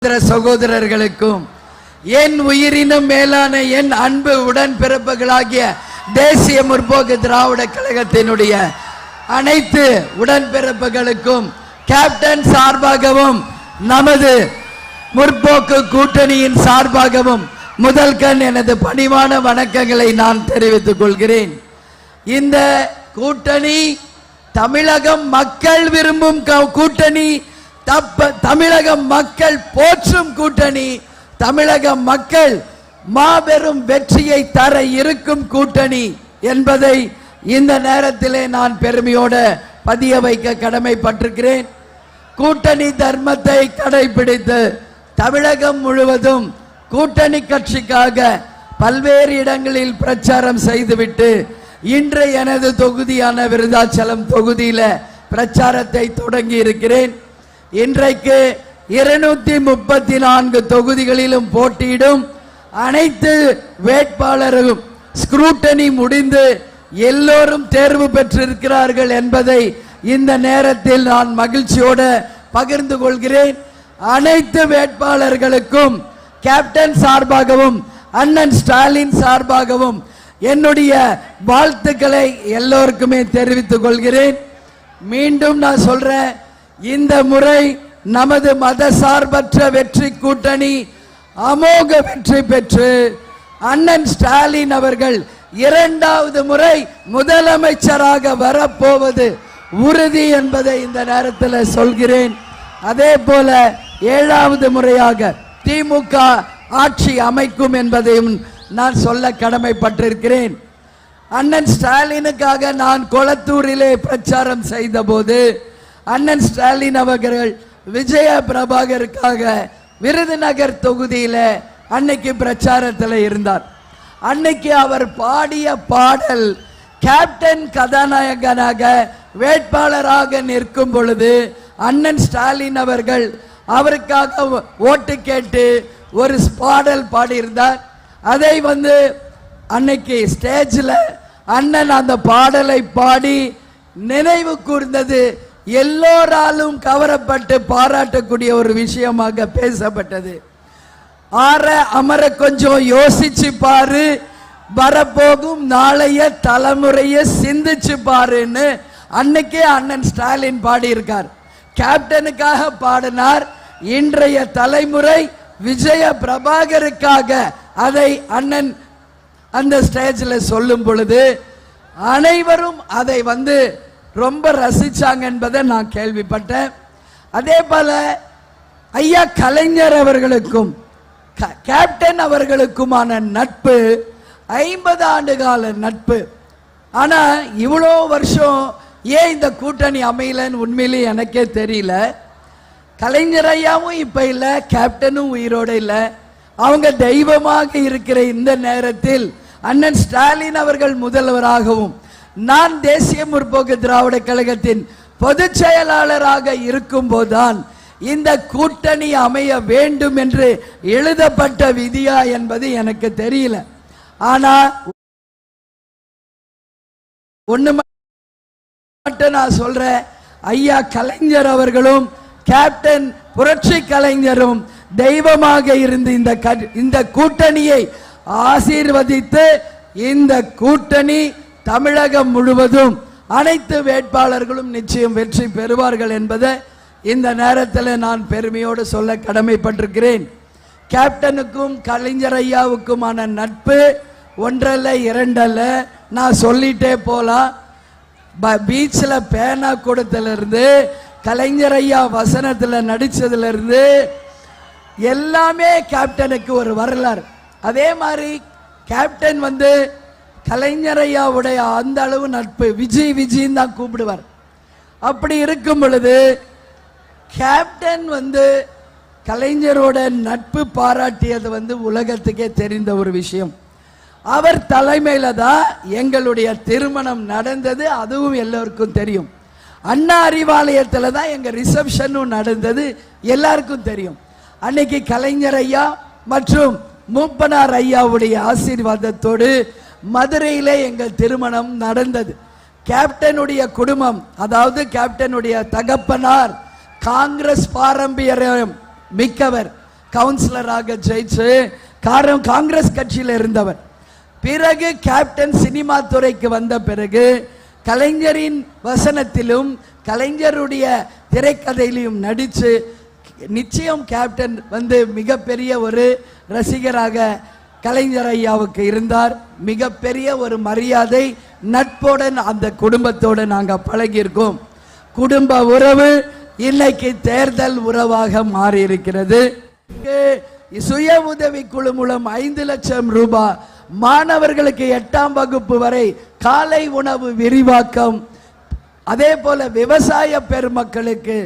சகோதரர்களுக்கும் என் உயிரினும் மேலான என் அன்பு உடன்பிறப்புகளாகிய தேசிய முற்போக்கு திராவிட கழகத்தினுடைய அனைத்து உடன்பிறப்புகளுக்கும் கேப்டன் சார்பாகவும் நமது முற்போக்கு கூட்டணியின் சார்பாகவும் முதல் கண் எனது பணிவான வணக்கங்களை நான் தெரிவித்துக் கொள்கிறேன். இந்த கூட்டணி தமிழகம் மக்கள் விரும்பும் கூட்டணி, தமிழக மக்கள் போற்றும் கூட்டணி, தமிழக மக்கள் மாபெரும் வெற்றியை தர இருக்கும் கூட்டணி என்பதை இந்த நேரத்திலே நான் பெருமையோடு பதிய வைக்க கடமைப்பட்டிருக்கிறேன். கூட்டணி தர்மத்தை கடைபிடித்து தமிழகம் முழுவதும் கூட்டணி கட்சிக்காக பல்வேறு இடங்களில் பிரச்சாரம் செய்துவிட்டு இன்று எனது தொகுதியான விருதாச்சலம் தொகுதியில பிரச்சாரத்தை தொடங்கி இருக்கிறேன். இன்றைக்கு 234 தொகுதிகளிலும் போட்டியிடும் அனைத்து வேட்பாளர்களும் ஸ்க்ரூட்டனி முடிந்து எல்லோரும் தேர்வு பெற்றிருக்கிறார்கள் என்பதை இந்த நேரத்தில் நான் மகிழ்ச்சியோடு பகிர்ந்து கொள்கிறேன். அனைத்து வேட்பாளர்களுக்கும் கேப்டன் சார்பாகவும் அண்ணன் ஸ்டாலின் சார்பாகவும் என்னுடைய வாழ்த்துக்களை எல்லோருக்குமே தெரிவித்துக் கொள்கிறேன். மீண்டும் நான் சொல்றேன், இந்த முறை நமது மத சார்பற்ற வெற்றி கூட்டணி அமோக வெற்றி பெற்று அண்ணன் ஸ்டாலின் அவர்கள் 2வது முறை முதலமைச்சராக வரப்போவது உறுதி என்பதை இந்த நேரத்தில் சொல்கிறேன். அதே போல 7வது முறையாக திமுக ஆட்சி அமைக்கும் என்பதையும் நான் சொல்ல கடமைப்பட்டிருக்கிறேன். அண்ணன் ஸ்டாலினுக்காக நான் கொளத்தூரிலே பிரச்சாரம் செய்த போது அண்ணன் ஸ்டாலின் அவர்கள் விஜய பிரபாகருக்காக விருதுநகர் தொகுதியில அன்னைக்கு பிரச்சாரத்தில் இருந்தார். அன்னைக்கு அவர் பாடிய பாடல் கேப்டன் கதாநாயகனாக வேட்பாளராக நிற்கும் பொழுது அண்ணன் ஸ்டாலின் அவர்கள் அவருக்காக ஓட்டு கேட்டு ஒரு பாடல் பாடியிருந்தார். அதை அன்னைக்கு ஸ்டேஜில் அண்ணன் அந்த பாடலை பாடி நினைவு கூர்ந்தது எல்லோராலும் கவரப்பட்டு பாராட்டக்கூடிய ஒரு விஷயமாக பேசப்பட்டது. அமர கொஞ்சம் யோசிச்சு பாரு, வரப்போகும் நாளைய தலைமுறையை சிந்திச்சு பாருன்னு அன்னைக்கே அண்ணன் ஸ்டாலின் பாடியிருக்கார். கேப்டனுக்காக பாடினார். இன்றைய தலைமுறை விஜய பிரபாகருக்காக அதை அண்ணன் அந்த ஸ்டேஜில் சொல்லும் பொழுது அனைவரும் அதை ரொம்ப ரசிச்சாங்க என்பதை நான் கேள்விப்பட்டேன். அதே போல ஐயா கலைஞர் அவர்களுக்கும் கேப்டன் அவர்களுக்குமான நட்பு 50 ஆண்டு கால நட்பு. ஆனா இவ்வளோ வருஷம் ஏன் இந்த கூட்டணி அமையலன்னு உண்மையிலே எனக்கே தெரியல. கலைஞர் ஐயாவும் இப்ப இல்ல, கேப்டனும் உயிரோடு இல்ல. அவங்க தெய்வமாக இருக்கிற இந்த நேரத்தில் அண்ணன் ஸ்டாலின் அவர்கள் முதல்வராகவும் நான் தேசிய முற்போக்கு திராவிட கழகத்தின் பொதுச் செயலாளராக இருக்கும் போதுதான் இந்த கூட்டணி அமைய வேண்டும் என்று எழுதப்பட்ட விதியா என்பது எனக்கு தெரியல. ஆனா ஒண்ணு மட்டும் நான் சொல்றேன், ஐயா கலைஞர் அவர்களும் கேப்டன் புரட்சி கலைஞரும் தெய்வமாக இருந்து இந்த கூட்டணியை ஆசீர்வதித்து இந்த கூட்டணி தமிழகம் முழுவதும் அனைத்து வேட்பாளர்களும் நிச்சயம் வெற்றி பெறுவார்கள் என்பதை இந்த நேரத்தில் நான் பெருமையோடு சொல்ல கடமைப்பட்டிருக்கிறேன். கேப்டனுக்கும் கலைஞர் ஐயாவுக்குமான நட்பு ஒன்றல்ல இரண்டல்ல, நான் சொல்லிட்டே போலாம். பீச்சில் பேனா கூடத்திலிருந்து கலைஞர் ஐயா வசனத்தில் நடிச்சதிலிருந்து எல்லாமே கேப்டனுக்கு ஒரு வரலாறு. அதே மாதிரி கேப்டன் கலைஞர் ஐயாவுடைய அந்த அளவு நட்பு விஜய் விஜய் தான் கூப்பிடுவார். அப்படி இருக்கும் பொழுது கேப்டன் கலைஞரோட நட்பு பாராட்டியது உலகத்துக்கே தெரிந்த ஒரு விஷயம். அவர் தலைமையில தான் எங்களுடைய திருமணம் நடந்தது, அதுவும் எல்லோருக்கும் தெரியும். அண்ணா அறிவாலயத்தில் தான் எங்க ரிசப்ஷனும் நடந்தது, எல்லாருக்கும் தெரியும். அன்னைக்கு கலைஞர் ஐயா மற்றும் மூப்பனார் ஐயாவுடைய ஆசீர்வாதத்தோடு மதுரையிலே எங்கள் திருமணம் நடந்தது. கேப்டனுடைய குடும்பம், அதாவது கேப்டனுடைய தகப்பனார் காங்கிரஸ் பாரம்பரியம் மிக்கவர். கவுன்சிலராக ஜெயிச்சு காங்கிரஸ் கட்சியில் இருந்தவர். பிறகு கேப்டன் சினிமா துறைக்கு வந்த பிறகு கலைஞரின் வசனத்திலும் கலைஞருடைய திரைக்கதையிலும் நடிச்சு நிச்சயம் கேப்டன் மிகப்பெரிய ஒரு ரசிகராக கலைஞர் ஐயாவுக்கு இருந்தார். மிகப்பெரிய ஒரு மரியாதை நட்புடன் அந்த குடும்பத்தோடு நாங்கள் பழகியிருக்கோம். குடும்ப உறவு இன்னைக்கு தேர்தல் உறவாக மாறி இருக்கிறது. சுய உதவி குழு மூலம் 5 லட்சம் ரூபாய் மாணவர்களுக்கு 8ஆம் வகுப்பு வரை காலை உணவு விரிவாக்கம், அதே போல விவசாய பெருமக்களுக்கு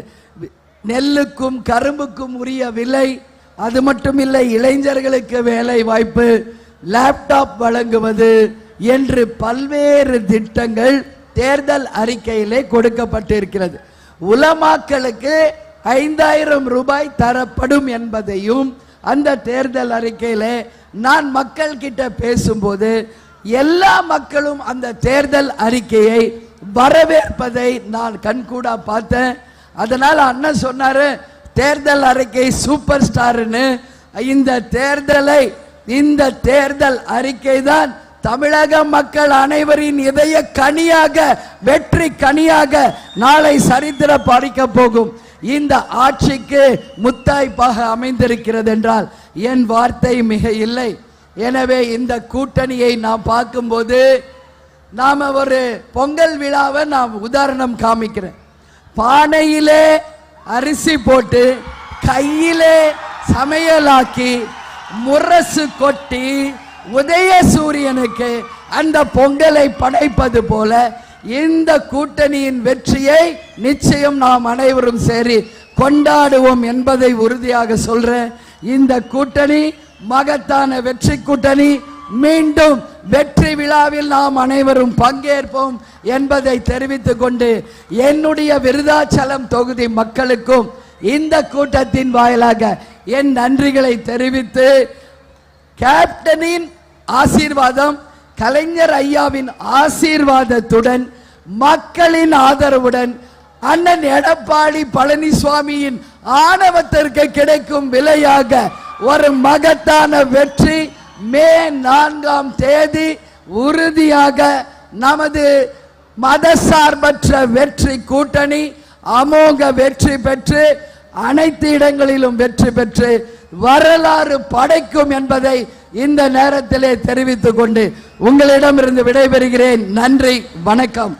நெல்லுக்கும் கரும்புக்கும் உரிய விலை, அது மட்டுமில்லை இளைஞர்களுக்கு வேலை வாய்ப்பு, லேப்டாப் வழங்குவது என்று பல்வேறு திட்டங்கள் தேர்தல் அறிக்கையிலே கொடுக்கப்பட்டிருக்கிறது. உலமாக்களுக்கு 5000 ரூபாய் தரப்படும் என்பதையும் அந்த தேர்தல் அறிக்கையிலே நான் மக்கள் கிட்ட பேசும்போது எல்லா மக்களும் அந்த தேர்தல் அறிக்கையை வரவேற்பதை நான் கண்கூடா பார்த்தேன். அதனால அண்ணன் சொன்னாரு தேர்தல் அறிக்கை சூப்பர் ஸ்டார்னு. இந்த தேர்தல் அறிக்கை தான் தமிழக மக்கள் அனைவரின் இதய கனியாக, வெற்றி கனியாக நாளை சரித்திர படிக்க போகும் இந்த ஆட்சிக்கு முத்தாய்ப்பாக அமைந்திருக்கிறது என்றால் என் வார்த்தை மிக இல்லை. எனவே இந்த கூட்டணியை நாம் பார்க்கும்போது நாம ஒரு பொங்கல் விழாவை நாம் உதாரணம் காமிக்கிறேன். பானையிலே அரிசி போட்டு கையிலே சமையலாக்கி முரசு கொட்டி உதய சூரியனுக்கு அந்த பொங்கலை படைப்பது போல இந்த கூட்டணியின் வெற்றியை நிச்சயம் நாம் அனைவரும் சரி கொண்டாடுவோம் என்பதை உறுதியாக சொல்றேன். இந்த கூட்டணி மகத்தான வெற்றி கூட்டணி. மீண்டும் வெற்றி விழாவில் நாம் அனைவரும் பங்கேற்போம் என்பதை தெரிவித்துக் கொண்டு என்னுடைய விருதாச்சலம் தொகுதி மக்களுக்கும் இந்த கூட்டத்தின் வாயிலாக என் நன்றிகளை தெரிவித்து கேப்டனின் ஆசீர்வாதம், கலைஞர் ஐயாவின் ஆசீர்வாதத்துடன் மக்களின் ஆதரவுடன் அண்ணன் எடப்பாடி பழனிசாமியின் ஆணவத்திற்கு கிடைக்கும் விலையாக ஒரு மகத்தான வெற்றி மே 4ஆம் தேதி உறுதியாக நமது மதசார்பற்ற வெற்றி கூட்டணி அமோக வெற்றி பெற்று அனைத்து இடங்களிலும் வெற்றி பெற்று வரலாறு படைக்கும் என்பதை இந்த நேரத்திலே தெரிவித்துக் கொண்டு உங்களிடமிருந்து விடைபெறுகிறேன். நன்றி, வணக்கம்.